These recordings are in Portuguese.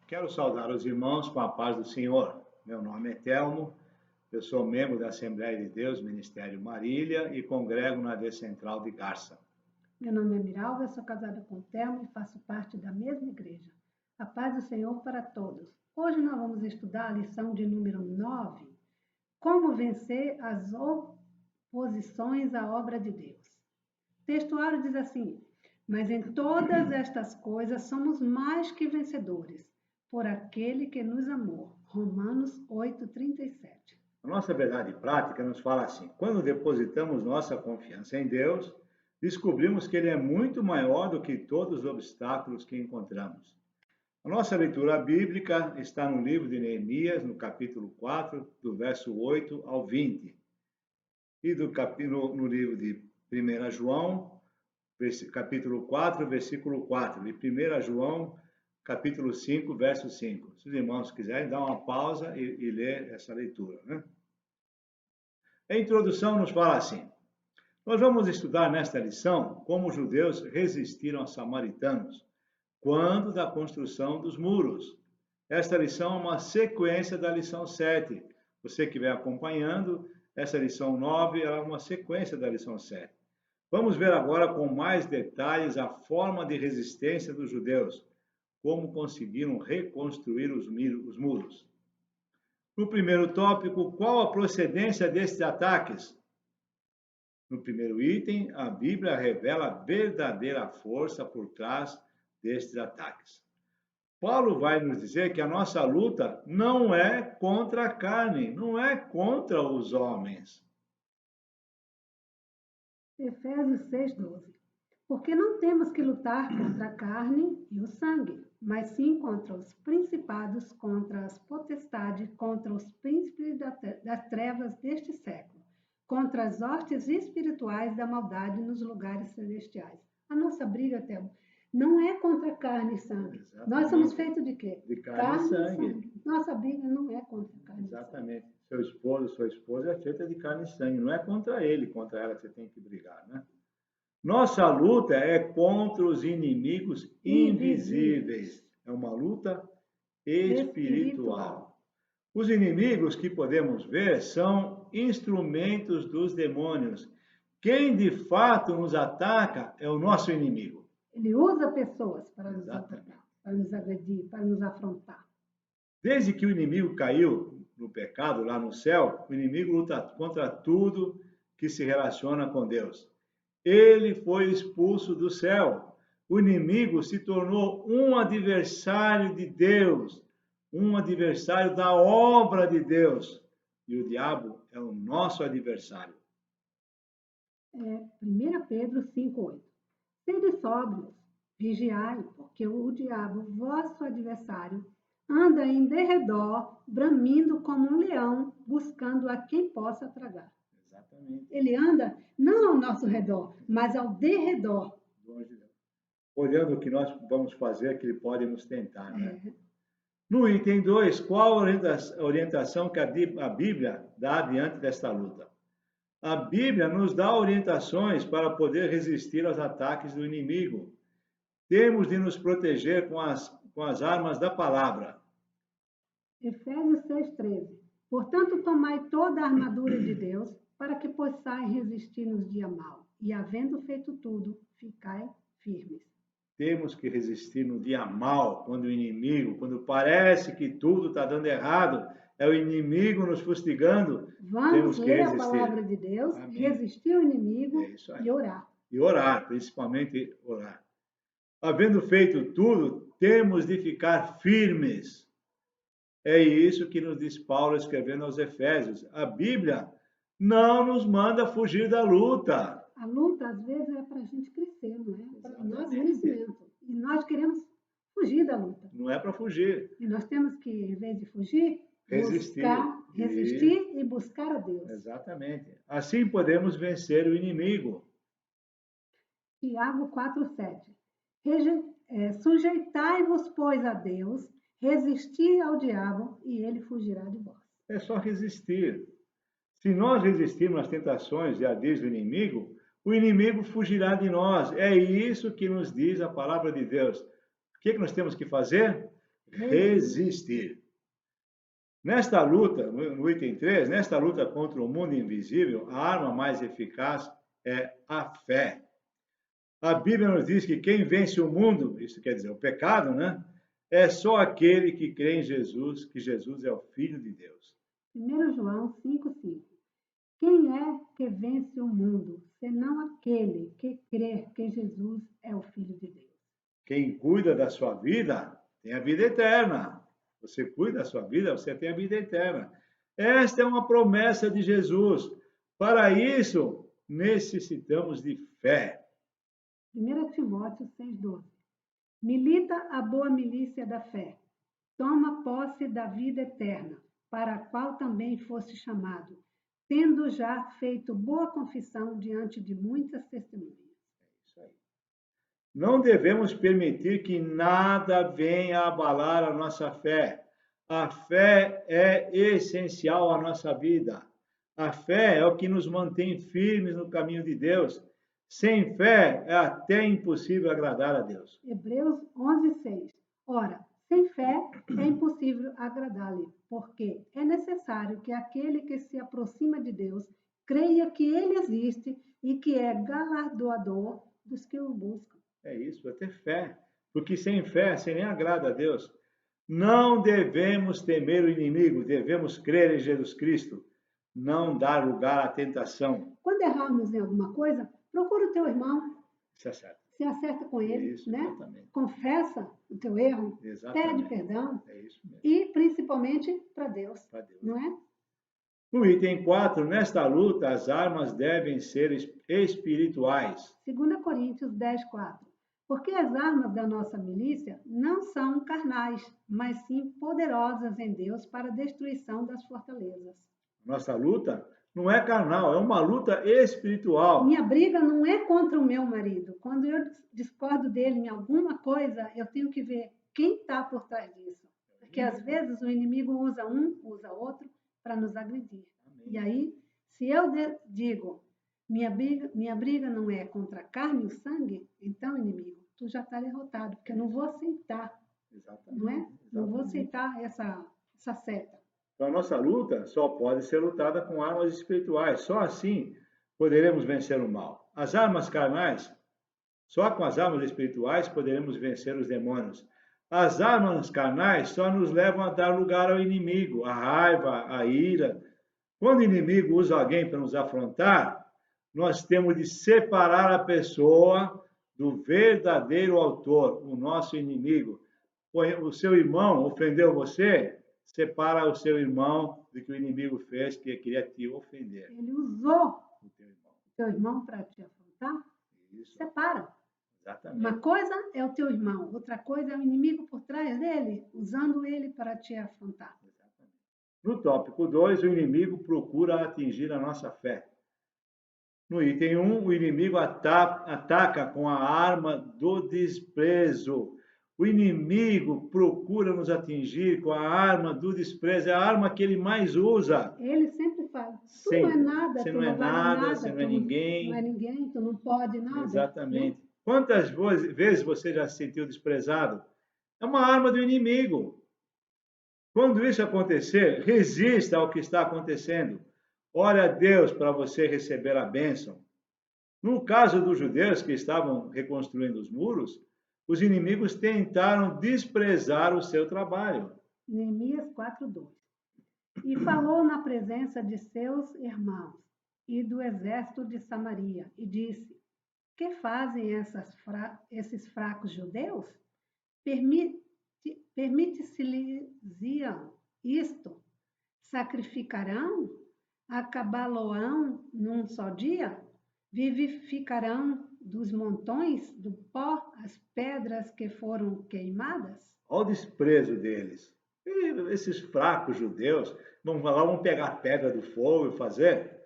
Quero saudar os irmãos com a paz do Senhor. Meu nome é Telmo, eu sou membro da Assembleia de Deus, Ministério Marília e congrego na Decentral de Garça. Meu nome é Miralva, eu sou casada com o Telmo e faço parte da mesma igreja. A paz do Senhor para todos. Hoje nós vamos estudar a lição de número 9, como vencer as oposições à obra de Deus. O textuário diz assim: mas em todas estas coisas somos mais que vencedores, por aquele que nos amou. Romanos 8:37. A nossa verdade prática nos fala assim: quando depositamos nossa confiança em Deus, descobrimos que Ele é muito maior do que todos os obstáculos que encontramos. A nossa leitura bíblica está no livro de Neemias, no capítulo 4, do verso 8 ao 20. E no livro de 1 João, capítulo 4, versículo 4. E 1 João, capítulo 5, verso 5. Se os irmãos quiserem, dar uma pausa e ler essa leitura, né? A introdução nos fala assim: nós vamos estudar nesta lição como os judeus resistiram aos samaritanos quando da construção dos muros. Esta lição é uma sequência da lição 7. Você que vem acompanhando, essa lição 9 é uma sequência da lição 7. Vamos ver agora com mais detalhes a forma de resistência dos judeus, como conseguiram reconstruir os muros. No primeiro tópico, qual a procedência destes ataques? No primeiro item, a Bíblia revela a verdadeira força por trás destes ataques. Paulo vai nos dizer que a nossa luta não é contra a carne, não é contra os homens. Efésios 6:12. Porque não temos que lutar contra a carne e o sangue, mas sim contra os principados, contra as potestades, contra os príncipes das trevas deste século, contra as hostes espirituais da maldade nos lugares celestiais. A nossa briga, Théo, não é contra carne e sangue. Exatamente. Nós somos feitos de quê? De carne e sangue. Nossa briga não é contra carne e sangue. Exatamente. Seu esposo, sua esposa é feita de carne e sangue. Não é contra ele, contra ela que você tem que brigar, né? Nossa luta é contra os inimigos invisíveis. É uma luta espiritual. Os inimigos que podemos ver são instrumentos dos demônios. Quem de fato nos ataca é o nosso inimigo. Ele usa pessoas para nos atacar, para nos agredir, para nos afrontar. Desde que o inimigo caiu no pecado lá no céu, o inimigo luta contra tudo que se relaciona com Deus. Ele foi expulso do céu. O inimigo se tornou um adversário de Deus, um adversário da obra de Deus. E o diabo é o nosso adversário. 1 Pedro 5:8. Sede sóbrios, vigiai, porque o diabo, vosso adversário, anda em derredor, bramindo como um leão, buscando a quem possa tragar. Exatamente. Ele anda não ao nosso redor, mas ao derredor. Olhando o que nós vamos fazer, que ele pode nos tentar, né? No item 2, qual a orientação que a Bíblia dá diante desta luta? A Bíblia nos dá orientações para poder resistir aos ataques do inimigo. Temos de nos proteger com as armas da palavra. Efésios 6:13. Portanto, tomai toda a armadura de Deus, para que possais resistir nos dias maus, e havendo feito tudo, ficai firmes. Temos que resistir no dia mau, quando o inimigo, quando parece que tudo está dando errado, é o inimigo nos fustigando. Vamos ler a palavra de Deus, resistir ao inimigo e orar. E orar, principalmente orar. Havendo feito tudo, temos de ficar firmes. É isso que nos diz Paulo escrevendo aos Efésios. A Bíblia não nos manda fugir da luta. A luta, às vezes, é para a gente crescer, não é? Para o nosso crescimento. E nós queremos fugir da luta. Não é para fugir. E nós temos que, em vez de fugir, resistir e buscar a Deus. Exatamente. Assim podemos vencer o inimigo. Tiago 4:7. Sujeitai-vos, pois, a Deus, resistir ao diabo e ele fugirá de vós. É só resistir. Se nós resistirmos às tentações e ardis do inimigo, o inimigo fugirá de nós. É isso que nos diz a palavra de Deus. O que nós temos que fazer? resistir. Nesta luta, no item 3, nesta luta contra o mundo invisível, a arma mais eficaz é a fé. A Bíblia nos diz que quem vence o mundo, isso quer dizer o pecado, né? É só aquele que crê em Jesus, que Jesus é o Filho de Deus. 1 João 5,5. Quem é que vence o mundo, senão aquele que crê que Jesus é o Filho de Deus? Quem cuida da sua vida tem a vida eterna. Você cuida da sua vida, você tem a vida eterna. Esta é uma promessa de Jesus. Para isso, necessitamos de fé. 1 Timóteo 6,12. Milita a boa milícia da fé. Toma posse da vida eterna, para a qual também foste chamado, tendo já feito boa confissão diante de muitas testemunhas. Isso aí. Não devemos permitir que nada venha abalar a nossa fé. A fé é essencial à nossa vida. A fé é o que nos mantém firmes no caminho de Deus. Sem fé é até impossível agradar a Deus. Hebreus 11:6. Ora, sem fé é impossível agradar-lhe, porque é necessário que aquele que se aproxima de Deus creia que ele existe e que é galardoador dos que o buscam. É isso, é ter fé. Porque sem fé, você nem agrada a Deus. Não devemos temer o inimigo, devemos crer em Jesus Cristo. Não dar lugar à tentação. Quando errarmos em alguma coisa, procura o teu irmão, Isso é certo. se acerta com ele, Isso, né? exatamente. Confessa o teu erro, Exatamente. pede perdão É isso mesmo. e principalmente para Deus, Para Deus. não é? No item 4, nesta luta, as armas devem ser espirituais. 2 Coríntios 10:4. Porque as armas da nossa milícia não são carnais, mas sim poderosas em Deus para a destruição das fortalezas. Nossa luta não é carnal, é uma luta espiritual. Minha briga não é contra o meu marido. Quando eu discordo dele em alguma coisa, eu tenho que ver quem está por trás disso. Porque às vezes o inimigo usa um, usa outro para nos agredir. Amém. E aí, se eu digo, minha briga não é contra a carne e o sangue, então, inimigo, tu já está derrotado, porque eu não vou aceitar, Exatamente. não é? Não vou Exatamente. aceitar essa seta. Então, a nossa luta só pode ser lutada com armas espirituais. Só assim poderemos vencer o mal. As armas carnais, só com as armas espirituais poderemos vencer os demônios. As armas carnais só nos levam a dar lugar ao inimigo, a raiva, a ira. Quando o inimigo usa alguém para nos afrontar, nós temos de separar a pessoa do verdadeiro autor, o nosso inimigo. O seu irmão ofendeu você, separa o seu irmão do que o inimigo fez, que queria te ofender. Ele usou O teu irmão. teu irmão para te afrontar? Isso, Separa. exatamente. Uma coisa é o teu irmão, outra coisa é o inimigo por trás dele, usando ele para te afrontar. Exatamente. No tópico 2, o inimigo procura atingir a nossa fé. No item 1, o inimigo ataca com a arma do desprezo. O inimigo procura nos atingir com a arma do desprezo. É a arma que ele mais usa. Ele sempre fala, tu Sempre. não é nada, Você tu não é não vale nada, nada, você não tu é ninguém. não é ninguém, tu não pode nada. Exatamente. Né? Quantas vezes você já se sentiu desprezado? É uma arma do inimigo. Quando isso acontecer, resista ao que está acontecendo. Ore a Deus para você receber a bênção. No caso dos judeus que estavam reconstruindo os muros, os inimigos tentaram desprezar o seu trabalho. Neemias 4:2. E falou na presença de seus irmãos e do exército de Samaria, e disse: que fazem esses fracos judeus? Permite-se-lhes isto? Sacrificarão? Acabá-lo-ão num só dia? Vivificarão dos montões do pó as pedras que foram queimadas? Olha o desprezo deles. E esses fracos judeus, vamos lá, vamos pegar a pedra do fogo e fazer?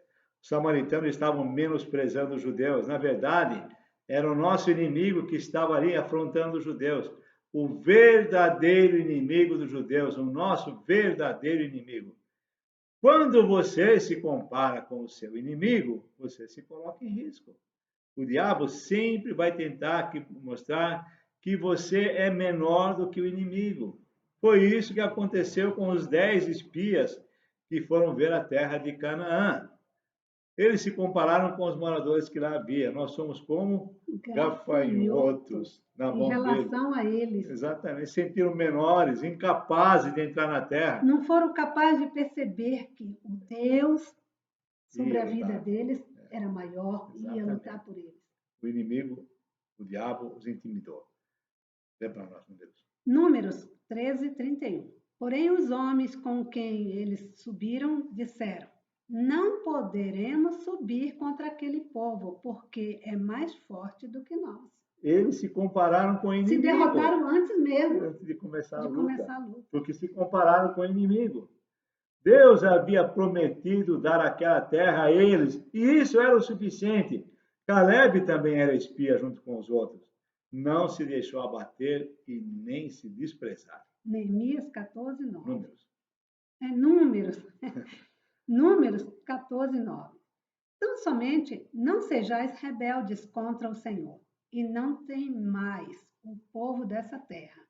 Os samaritanos estavam menosprezando os judeus. Na verdade, era o nosso inimigo que estava ali afrontando os judeus. O verdadeiro inimigo dos judeus, o nosso verdadeiro inimigo. Quando você se compara com o seu inimigo, você se coloca em risco. O diabo sempre vai tentar mostrar que você é menor do que o inimigo. Foi isso que aconteceu com os 10 espias que foram ver a terra de Canaã. Eles se compararam com os moradores que lá havia. Nós somos como gafanhotos na em mão deles. relação a eles. Exatamente. Se sentiram menores, incapazes de entrar na terra. Não foram capazes de perceber que o Deus sobre Ia a vida lutar. deles era maior e ia Exatamente. lutar por eles. O inimigo, o diabo, os intimidou. Lê para nós, meu Deus. Números 13, 31. Porém, os homens com quem eles subiram disseram: não poderemos subir contra aquele povo, porque é mais forte do que nós. Eles se compararam com o inimigo. Se derrotaram antes mesmo Antes de começar a de luta. começar a luta. Porque se compararam com o inimigo. Deus havia prometido dar aquela terra a eles, e isso era o suficiente. Caleb também era espia junto com os outros. Não se deixou abater e nem se desprezar. Neemias 14, 9. Números. Números 14, 9. Tão somente não sejais rebeldes contra o Senhor, e não temais o povo dessa terra,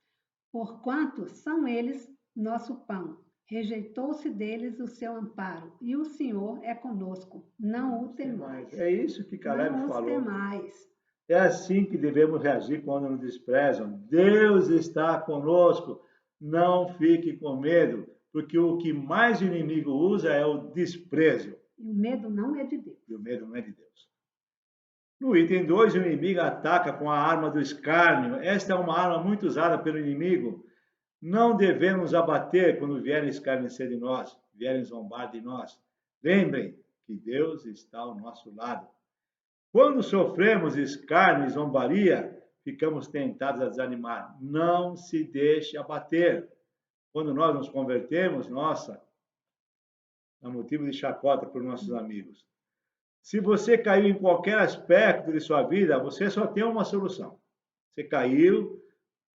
porquanto são eles nosso pão. Rejeitou-se deles o seu amparo, e o Senhor é conosco. Não o temais. É isso que Caleb não falou. Não os temais. É assim que devemos reagir quando nos desprezam. Deus está conosco. Não fique com medo, porque o que mais o inimigo usa é o desprezo. E o medo não é de Deus. E o medo não é de Deus. No item 2, o inimigo ataca com a arma do escárnio. Esta é uma arma muito usada pelo inimigo. Não devemos abater quando vierem escarnecer de nós, vierem zombar de nós. Lembrem que Deus está ao nosso lado. Quando sofremos escárnio e zombaria, ficamos tentados a desanimar. Não se deixe abater. Quando nós nos convertemos, nossa, é motivo de chacota por nossos amigos. Se você caiu em qualquer aspecto de sua vida, você só tem uma solução. Você caiu,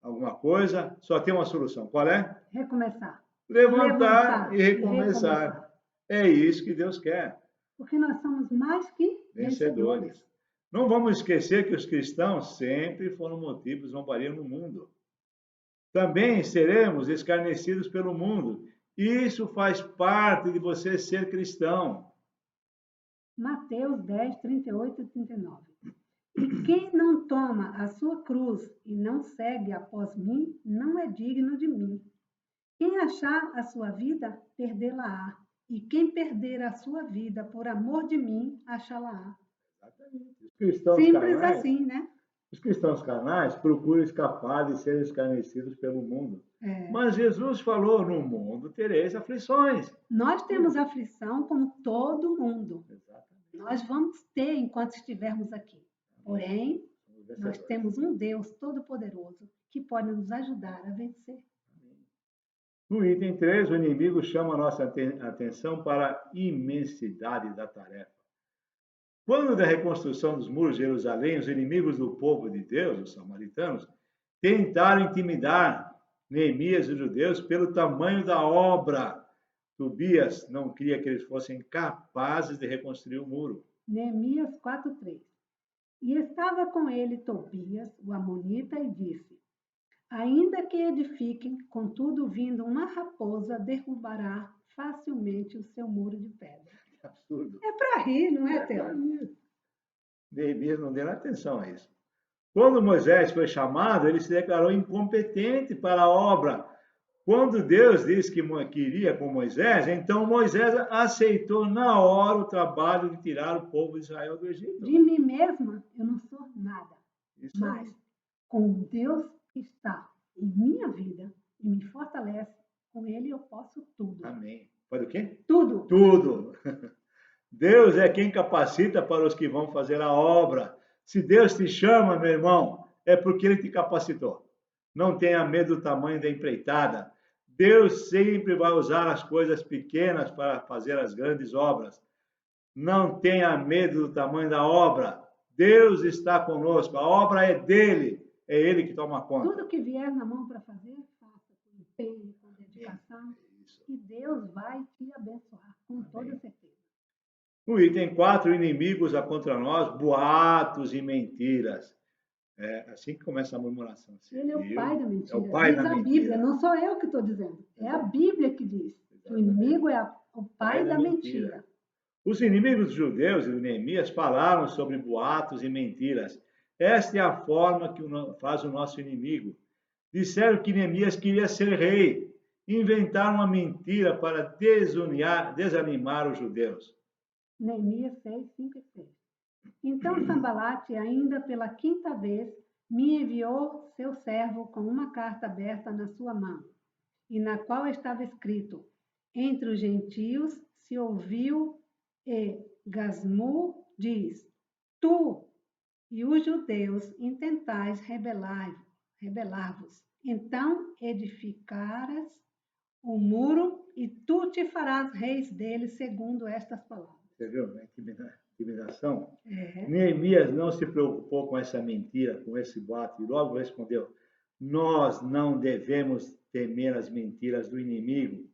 alguma coisa, só tem uma solução. Qual é? Recomeçar. Levantar e recomeçar. É isso que Deus quer. Porque nós somos mais que vencedores. Não vamos esquecer que os cristãos sempre foram motivo de zombaria no mundo. Também seremos escarnecidos pelo mundo. Isso faz parte de você ser cristão. Mateus 10, 38 e 39. E quem não toma a sua cruz e não segue após mim, não é digno de mim. Quem achar a sua vida, perdê-la-á. E quem perder a sua vida por amor de mim, achá-la-á. Simples assim, né? Os cristãos carnais procuram escapar de serem escarnecidos pelo mundo. Mas Jesus falou, no mundo tereis aflições. Nós temos aflição como todo mundo. Exatamente. Nós vamos ter enquanto estivermos aqui. Porém, nós temos um Deus todo-poderoso que pode nos ajudar a vencer. No item 3, o inimigo chama a nossa atenção para a imensidade da tarefa. Quando da reconstrução dos muros de Jerusalém, os inimigos do povo de Deus, os samaritanos, tentaram intimidar Neemias e os judeus pelo tamanho da obra. Tobias não queria que eles fossem capazes de reconstruir o muro. Neemias 4:3. E estava com ele Tobias, o amonita, e disse: ainda que edifiquem, contudo, vindo uma raposa, derrubará facilmente o seu muro de pedra. Que absurdo. É para rir, não é, Theo? Neemias não deu atenção a isso. Quando Moisés foi chamado, ele se declarou incompetente para a obra. Quando Deus disse que iria com Moisés, então Moisés aceitou na hora o trabalho de tirar o povo de Israel do Egito. De mim mesma, eu não sou nada. Isso mas, com Deus que está em minha vida e me fortalece, com Ele eu posso tudo. Amém. Pode o quê? Tudo. Tudo. Deus é quem capacita para os que vão fazer a obra. Se Deus te chama, meu irmão, é porque Ele te capacitou. Não tenha medo do tamanho da empreitada. Deus sempre vai usar as coisas pequenas para fazer as grandes obras. Não tenha medo do tamanho da obra. Deus está conosco. A obra é dele. É ele que toma conta. Tudo que vier na mão para fazer, faça com empenho, com dedicação. E Deus vai te abençoar, com toda certeza. No item 4, inimigos contra nós, boatos e mentiras. É assim que começa a murmuração. Ele é o pai da mentira. É o pai diz da a mentira. Bíblia, não sou eu que estou dizendo. É a Bíblia que diz. Que o inimigo é o pai da mentira. Os inimigos dos judeus e de Neemias falaram sobre boatos e mentiras. Esta é a forma que faz o nosso inimigo. Disseram que Neemias queria ser rei. Inventaram uma mentira para desanimar os judeus. Neemias 6, 5 e 6. Então Sambalate, ainda pela quinta vez, me enviou seu servo com uma carta aberta na sua mão, e na qual estava escrito: entre os gentios se ouviu e Gasmu diz: tu e os judeus intentais rebelar-vos. Então edificarás o muro e tu te farás reis dele, segundo estas palavras. Você viu, né? Que intimidação? É. Neemias não se preocupou com essa mentira, com esse boato, e logo respondeu: nós não devemos temer as mentiras do inimigo.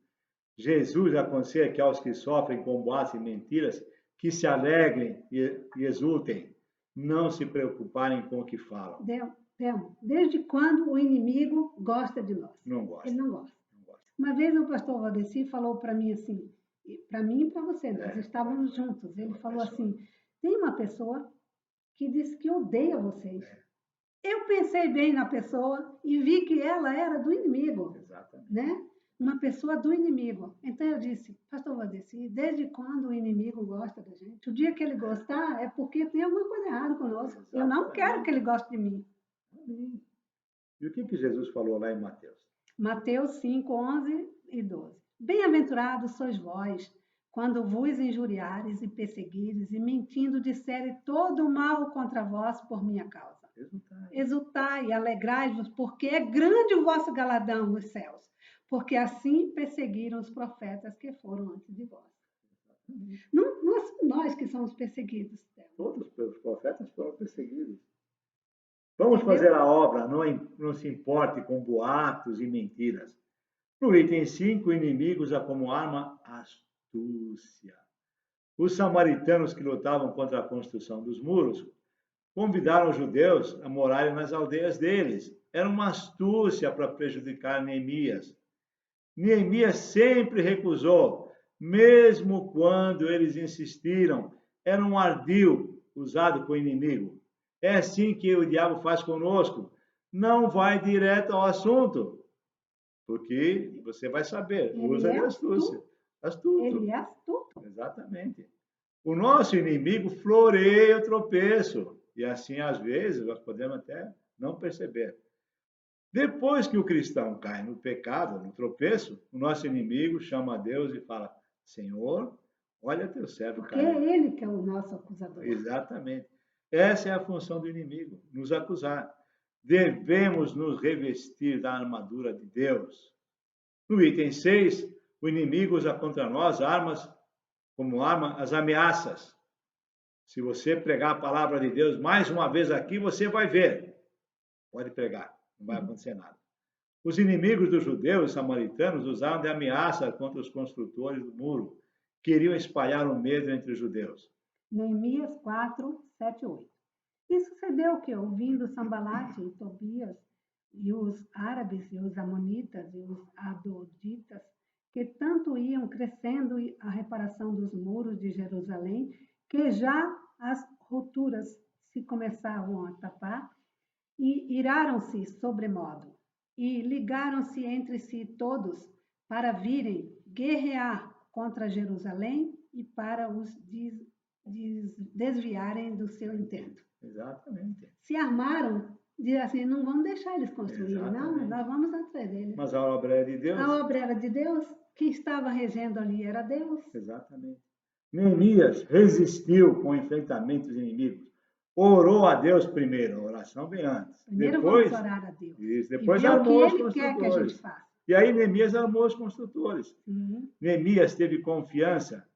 Jesus aconselha que aos que sofrem com boatos e mentiras, que se alegrem e exultem, não se preocuparem com o que falam. Desde quando o inimigo gosta de nós? Não gosta. Ele não gosta. Uma vez o pastor Valdeci falou para mim assim, para mim e para você, nós estávamos juntos. Ele falou assim: tem uma pessoa que disse que odeia vocês. Eu pensei bem na pessoa e vi que ela era do inimigo. Exatamente. Né? Uma pessoa do inimigo. Então eu disse: pastor Valdeci, desde quando o inimigo gosta da gente? O dia que ele gostar é porque tem alguma coisa errada conosco. Exatamente. Eu não quero que ele goste de mim. E o que Jesus falou lá em Mateus? Mateus 5, 11 e 12. Bem-aventurados sois vós, quando vos injuriares e perseguires, e mentindo disserem todo o mal contra vós por minha causa. Exultai e alegrai-vos, porque é grande o vosso galardão nos céus, porque assim perseguiram os profetas que foram antes de vós. Não somos nós que somos perseguidos. Todos os profetas foram perseguidos. Vamos fazer a obra, não se importe com boatos e mentiras. No item 5, inimigos a como arma astúcia. Os samaritanos que lutavam contra a construção dos muros convidaram os judeus a morarem nas aldeias deles. Era uma astúcia para prejudicar Neemias. Neemias sempre recusou, mesmo quando eles insistiram. Era um ardil usado com o inimigo. É assim que o diabo faz conosco. Não vai direto ao assunto, porque você vai saber. Usa de astúcia. Ele é astuto. Exatamente. O nosso inimigo floreia o tropeço. E assim, às vezes, nós podemos até não perceber. Depois que o cristão cai no pecado, no tropeço, o nosso inimigo chama a Deus e fala: Senhor, olha teu servo cair. Porque é ele que é o nosso acusador. Exatamente. Essa é a função do inimigo, nos acusar. Devemos nos revestir da armadura de Deus. No item 6, o inimigo usa contra nós como arma as ameaças. Se você pregar a palavra de Deus mais uma vez aqui, você vai ver. Pode pregar, não vai acontecer nada. Os inimigos dos judeus e samaritanos usaram de ameaça contra os construtores do muro. Queriam espalhar o medo entre os judeus. Neemias 4, 7 e 8. E sucedeu que, ouvindo Sambalate e Tobias, e os árabes, e os amonitas, e os adoditas, que tanto iam crescendo a reparação dos muros de Jerusalém, que já as rupturas se começavam a tapar, e iraram-se sobremodo, e ligaram-se entre si todos para virem guerrear contra Jerusalém e para os desviarem do seu intento. Exatamente. Se armaram, diz assim: não vamos deixar eles construírem, não, nós vamos atrás deles. Mas a obra é de Deus. A obra era de Deus, quem estava regendo ali era Deus. Exatamente. Neemias resistiu com o enfrentamento dos inimigos. Orou a Deus primeiro, a oração vem antes. Primeiro depois, vamos orar a Deus. Isso, depois armou os construtores. Quer que a gente faça. E aí Neemias armou os construtores. Neemias teve confiança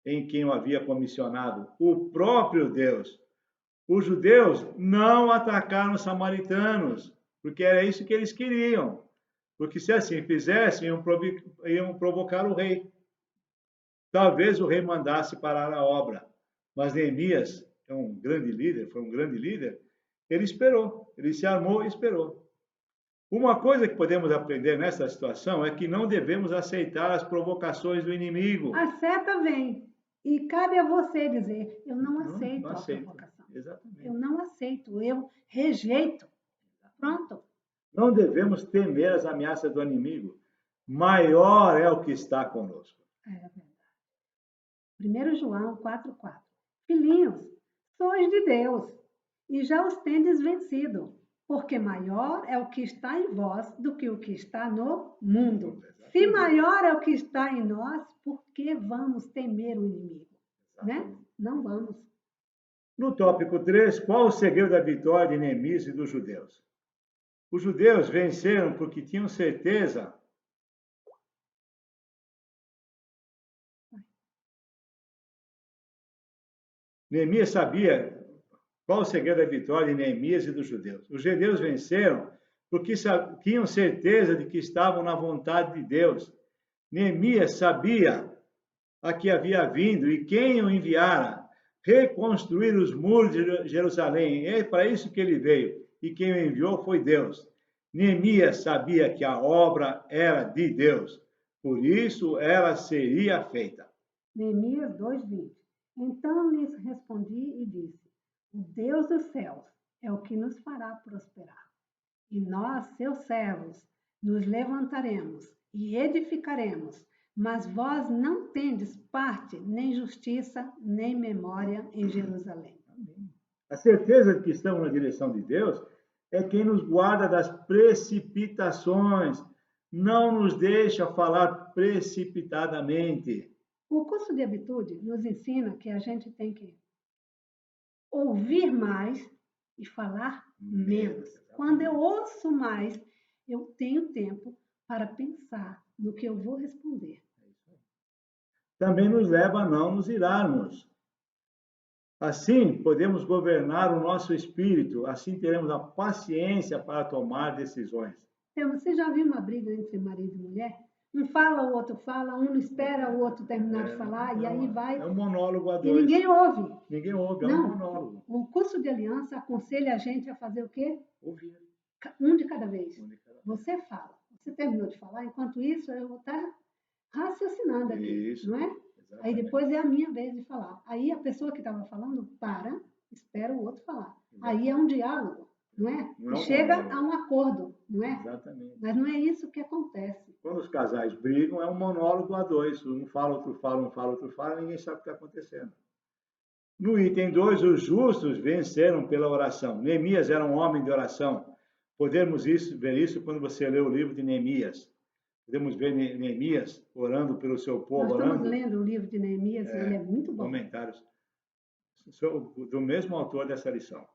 em quem o havia comissionado, o próprio Deus. Os judeus não atacaram os samaritanos, porque era isso que eles queriam. Porque se assim fizessem, iam provocar o rei. Talvez o rei mandasse parar a obra. Mas Neemias é um grande líder, foi um grande líder. ele esperou, ele se armou e esperou. Uma coisa que podemos aprender nessa situação é que não devemos aceitar as provocações do inimigo. A seta vem e cabe a você dizer: eu não aceito não a aceito. provocação. Exatamente. Eu não aceito, eu rejeito. Pronto. Não devemos temer as ameaças do inimigo. Maior é o que está conosco. É verdade. 1 João 4,4. Filhinhos, sois de Deus e já os tendes vencido, porque maior é o que está em vós do que o que está no mundo. Se maior é o que está em nós, por que vamos temer o inimigo? Né? Não vamos. No tópico 3, qual o segredo da vitória de Neemias e dos judeus? Os judeus venceram porque tinham certeza Neemias sabia qual o segredo da vitória de Neemias e dos judeus. Os judeus venceram porque tinham certeza de que estavam na vontade de Deus. Neemias sabia a que havia vindo e quem o enviara reconstruir os muros de Jerusalém. É para isso que ele veio. E quem o enviou foi Deus. Neemias sabia que a obra era de Deus. Por isso ela seria feita. Neemias 2:20. Então lhes respondi e disse: o Deus dos céus é o que nos fará prosperar. E nós, seus servos, nos levantaremos e edificaremos, mas vós não tendes parte, nem justiça, nem memória em Jerusalém. A certeza de que estamos na direção de Deus é quem nos guarda das precipitações, não nos deixa falar precipitadamente. O curso de habitude nos ensina que a gente tem que ouvir mais e falar menos. Quando eu ouço mais, eu tenho tempo para pensar no que eu vou responder. Também nos leva a não nos irarmos. Assim, podemos governar o nosso espírito, assim teremos a paciência para tomar decisões. Você já viu uma briga entre marido e mulher? Um fala, o outro fala, um não espera o outro terminar de falar, e aí vai. É um monólogo a E dois. ninguém ouve. Ninguém ouve, é um Não, monólogo. o curso de aliança aconselha a gente a fazer o quê? Ouvir. Um de cada vez. Um de cada vez. Você fala. Você terminou de falar, enquanto isso eu vou estar raciocinando aqui, Isso, não é? exatamente. Aí depois é a minha vez de falar. Aí a pessoa que estava falando para, espera o outro falar. Aí é um diálogo, não é? Não é um E chega monólogo. a um acordo, não é? Exatamente. Mas não é isso que acontece. Quando os casais brigam, é um monólogo a dois. Um fala, outro fala, um fala, outro fala, ninguém sabe o que está acontecendo. No item 2, os justos venceram pela oração. Neemias era um homem de oração. Podemos ver isso quando você lê o livro de Neemias. Podemos ver Neemias orando pelo seu povo. Nós estamos lendo o livro de Neemias e ele é muito bom. Comentários do mesmo autor dessa lição.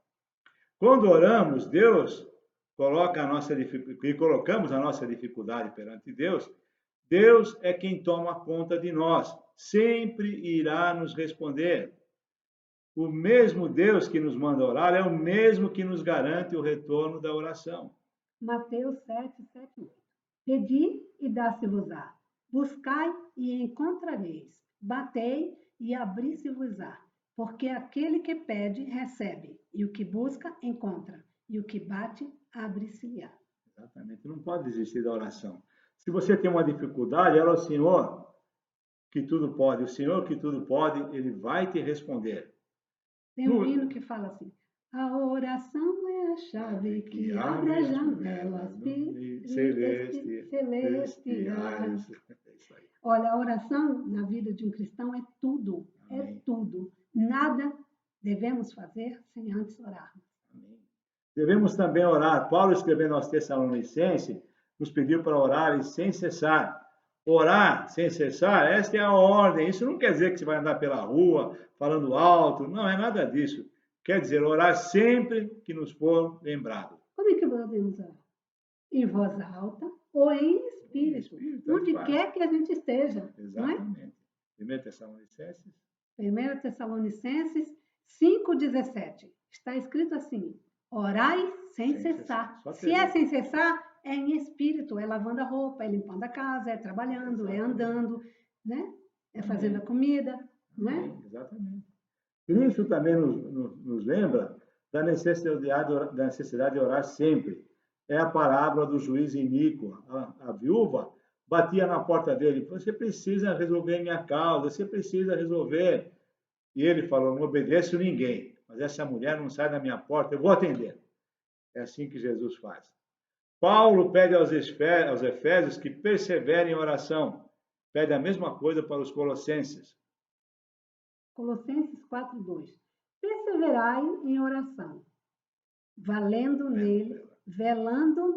Quando oramos, Deus coloca a nossa dificuldade, e colocamos a nossa dificuldade perante Deus, Deus é quem toma conta de nós. Sempre irá nos responder. O mesmo Deus que nos manda orar é o mesmo que nos garante o retorno da oração. Mateus 7:7-8. Pedi e dá-se-vos-á. Buscai e encontrareis. Batei e abri-se-vos-á. Porque aquele que pede, recebe. E o que busca, encontra. E o que bate, abre-se-lhe-á. Exatamente. Não pode desistir da oração. Se você tem uma dificuldade, ora ao Senhor que tudo pode. O Senhor que tudo pode, Ele vai te responder. Tem um hino que fala assim: a oração é a chave que abre as janelas celestiais. Olha, a oração na vida de um cristão é tudo, é tudo. Nada devemos fazer sem antes orarmos. Devemos também orar. Paulo, escrevendo aos Tessalonicenses, nos pediu para orar sem cessar. Orar sem cessar, esta é a ordem. Isso não quer dizer que você vai andar pela rua falando alto, não é nada disso. Quer dizer, orar sempre que nos for lembrado. Como é que podemos orar? Em voz alta ou em espírito, onde quer que a gente esteja. Exatamente. 1 Tessalonicenses. 1 Tessalonicenses 5,17. Está escrito assim: orai sem cessar. Se é sem cessar, é em espírito, é lavando a roupa, é limpando a casa, é trabalhando, é andando, né? É fazendo a comida, não é? Exatamente. Cristo também nos lembra da necessidade de orar sempre. É a parábola do juiz iníquo. A viúva batia na porta dele: você precisa resolver minha causa, você precisa resolver. E ele falou: não obedeço ninguém, mas essa mulher não sai da minha porta, eu vou atender. É assim que Jesus faz. Paulo pede aos Efésios que perseverem em oração. Pede a mesma coisa para os Colossenses. Colossenses 4:2. Perseverai em oração, velando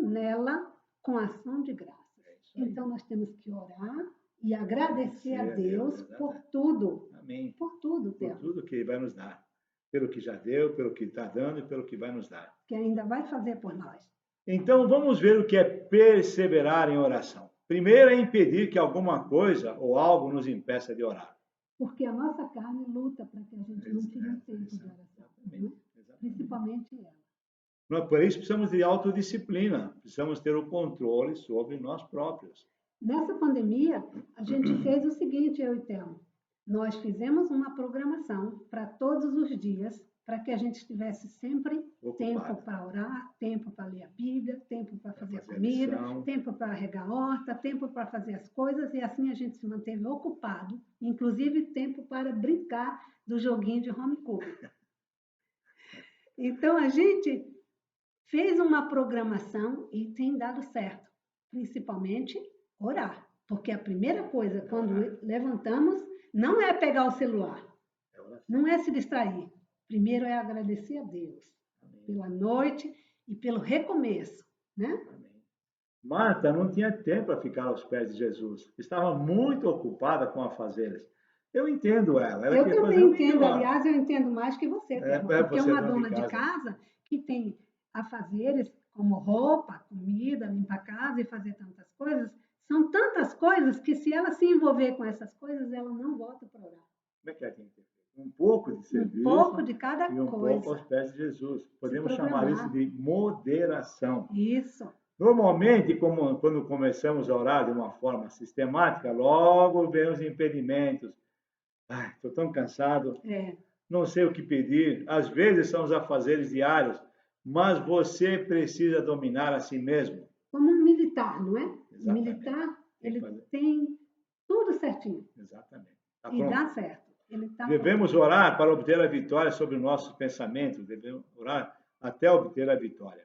nela com ação de graças. Então nós temos que orar e agradecer a Deus por tudo. Amém. Por tudo, Por tudo que Ele vai nos dar. Pelo que já deu, pelo que está dando e pelo que vai nos dar. Que ainda vai fazer por nós. Então vamos ver o que é perseverar em oração. Primeiro é impedir que alguma coisa ou algo nos impeça de orar. Porque a nossa carne luta para que a gente não tire um tempo de oração. Né? Principalmente ela. Por isso precisamos de autodisciplina, precisamos ter o controle sobre nós próprios. Nessa pandemia, a gente fez o seguinte, eu e Thelma. Nós fizemos uma programação para todos os dias, para que a gente tivesse sempre tempo para orar, tempo para ler a Bíblia, tempo para fazer comida, tempo para regar horta, tempo para fazer as coisas, e assim a gente se manteve ocupado, inclusive tempo para brincar do joguinho de home cooking. Então, a gente fez uma programação e tem dado certo, principalmente orar. Porque a primeira coisa, quando levantamos, não é pegar o celular, não é se distrair. Primeiro é agradecer a Deus pela noite e pelo recomeço, né? Marta não tinha tempo para ficar aos pés de Jesus. Estava muito ocupada com afazeres. Eu entendo ela. Eu também entendo, aliás, eu entendo mais que você, porque você uma dona de casa que tem afazeres como roupa, comida, limpar a casa e fazer tantas coisas, são tantas coisas que se ela se envolver com essas coisas, ela não volta para orar. Como é que ela tem que ter? Um pouco de serviço, um pouco de cada e um coisa. pouco aos pés de Jesus. Podemos chamar isso de moderação. Isso. Normalmente, quando começamos a orar de uma forma sistemática, logo vem os impedimentos. Ai, estou tão cansado, não sei o que pedir. Às vezes são os afazeres diários, mas você precisa dominar a si mesmo. Como um militar, não é? Exatamente. O militar, ele tem tudo certinho. Exatamente. Tá e dá certo. Devemos orar para obter a vitória sobre os nossos pensamentos. Devemos orar até obter a vitória.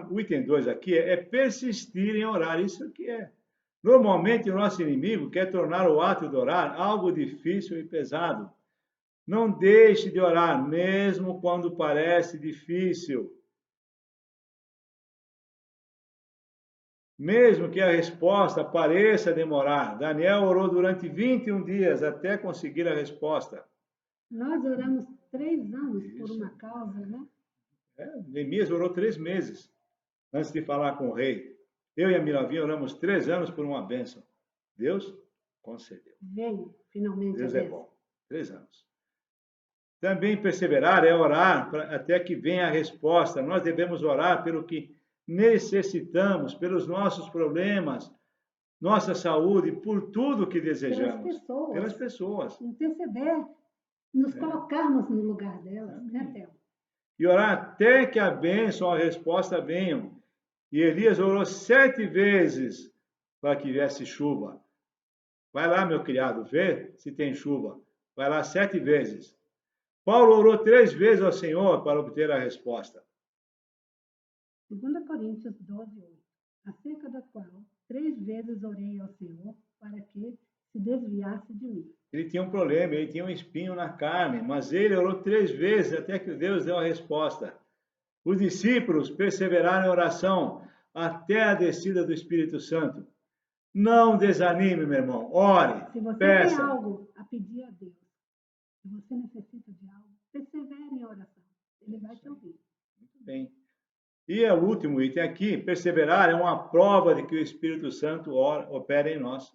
O item 2 aqui é persistir em orar. Isso que é. Normalmente, o nosso inimigo quer tornar o ato de orar algo difícil e pesado. Não deixe de orar, mesmo quando parece difícil. Mesmo que a resposta pareça demorar. Daniel orou durante 21 dias até conseguir a resposta. Nós oramos 3 anos por uma causa, né? Neemias orou 3 meses antes de falar com o rei. Eu e a Miravinha oramos 3 anos por uma bênção. Deus concedeu. Veio, finalmente. Deus é bom. 3 anos. Também perseverar é orar até que venha a resposta. Nós devemos orar pelo que necessitamos, pelos nossos problemas, nossa saúde, por tudo que desejamos. Pelas pessoas. Interceder, nos colocarmos no lugar delas, né, Thelma? E orar até que a bênção, a resposta venham. E Elias orou 7 vezes para que viesse chuva. Vai lá, meu criado, vê se tem chuva. Vai lá 7 vezes. Paulo orou 3 vezes ao Senhor para obter a resposta. 2 Coríntios 12:8. Acerca da qual 3 vezes orei ao Senhor para que se desviasse de mim. Ele tinha um problema, ele tinha um espinho na carne, mas ele orou 3 vezes até que Deus deu a resposta. Os discípulos perseveraram em oração até a descida do Espírito Santo. Não desanime, meu irmão. Ore, se você peça. tem algo a pedir a Deus, se você necessita de algo, persevere em oração. Ele vai te ouvir. Muito bem. E o último item aqui, perseverar é uma prova de que o Espírito Santo opera em nós.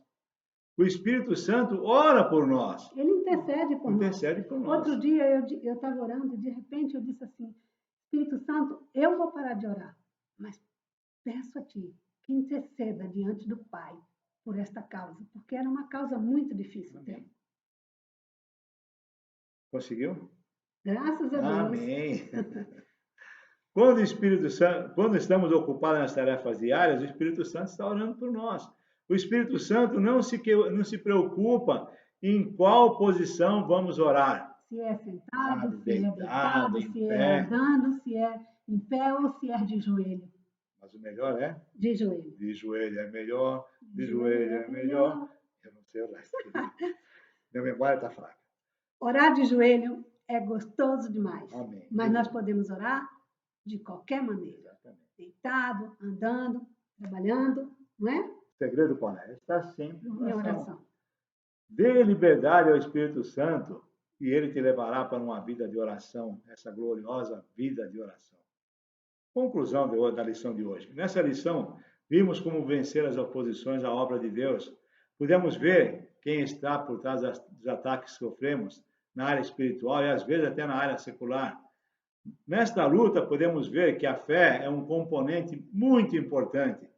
O Espírito Santo ora por nós. Ele intercede por nós. Intercede por nós. Outro dia eu estava orando e de repente eu disse assim, Espírito Santo, eu vou parar de orar, mas peço a Ti que interceda diante do Pai por esta causa, porque era uma causa muito difícil. Conseguiu? Graças a Deus. Amém. Quando o Espírito Santo, quando estamos ocupados nas tarefas diárias, o Espírito Santo está orando por nós. O Espírito Santo não se preocupa em qual posição vamos orar. Se é sentado, se é Deitado, deitado, em se é pé. andando, se é em pé ou se é de joelho. Mas o melhor é? De joelho. De joelho é melhor, de joelho é melhor. Eu não sei o resto. Minha memória está fraca. Orar de joelho é gostoso demais. Amém. Mas nós podemos orar de qualquer maneira. Exatamente. Deitado, andando, trabalhando, não é? O segredo qual é? Está sempre Em oração. Dê liberdade ao Espírito Santo e ele te levará para uma vida de oração, essa gloriosa vida de oração. Conclusão da lição de hoje. Nessa lição, vimos como vencer as oposições à obra de Deus. Pudemos ver quem está por trás dos ataques que sofremos na área espiritual e às vezes até na área secular. Nesta luta, podemos ver que a fé é um componente muito importante.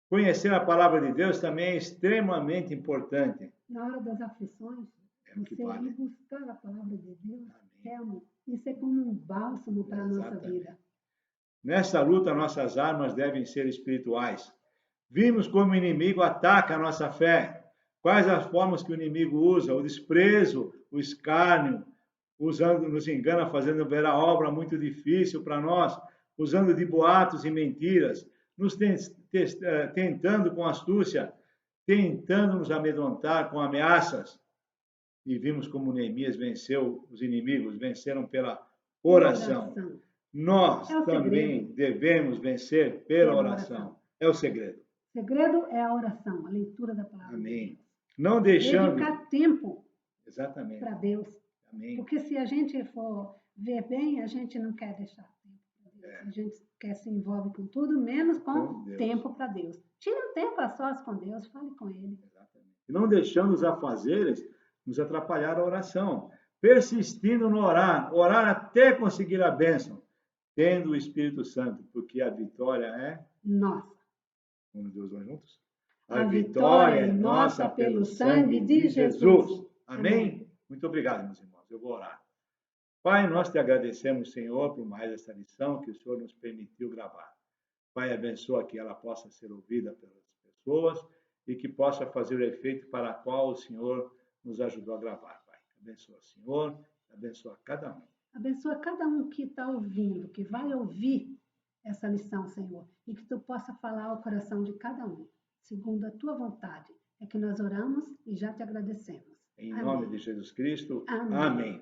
Conhecer a palavra de Deus também é extremamente importante. Na hora das aflições, você vale. ir buscar a palavra de Deus, realmente, isso é como um bálsamo para a nossa vida. Nessa luta, nossas armas devem ser espirituais. Vimos como o inimigo ataca a nossa fé. Quais as formas que o inimigo usa? O desprezo, o escárnio, nos engana, fazendo ver a obra muito difícil para nós, usando de boatos e mentiras, nos tentando com astúcia, tentando nos amedrontar com ameaças. E vimos como Neemias venceu os inimigos, venceram pela oração. Nós também devemos vencer pela oração. É o segredo. O segredo é a oração, a leitura da palavra. Amém. Não deixando... Dedicar tempo Exatamente. para Deus. Amém. Porque se a gente for ver bem, a gente não quer deixar tempo para Deus. A gente quer se envolve com tudo, menos com tempo para Deus. Tira um tempo a sós com Deus, fale com Ele. Exatamente. E não deixando os afazeres nos atrapalhar a oração. Persistindo no orar até conseguir a bênção, tendo o Espírito Santo, porque a vitória é nossa. Vamos Deus juntos? A vitória é nossa pelo sangue de Jesus. Amém? Muito obrigado, meus irmãos. Eu vou orar. Pai, nós te agradecemos, Senhor, por mais essa lição que o Senhor nos permitiu gravar. Pai, abençoa que ela possa ser ouvida pelas pessoas e que possa fazer o efeito para o qual o Senhor nos ajudou a gravar, Pai. Abençoa, Senhor, abençoa cada um. Abençoa cada um que está ouvindo, que vai ouvir essa lição, Senhor, e que tu possa falar ao coração de cada um, segundo a tua vontade. É que nós oramos e já te agradecemos. Em nome de Jesus Cristo. Amém. Amém.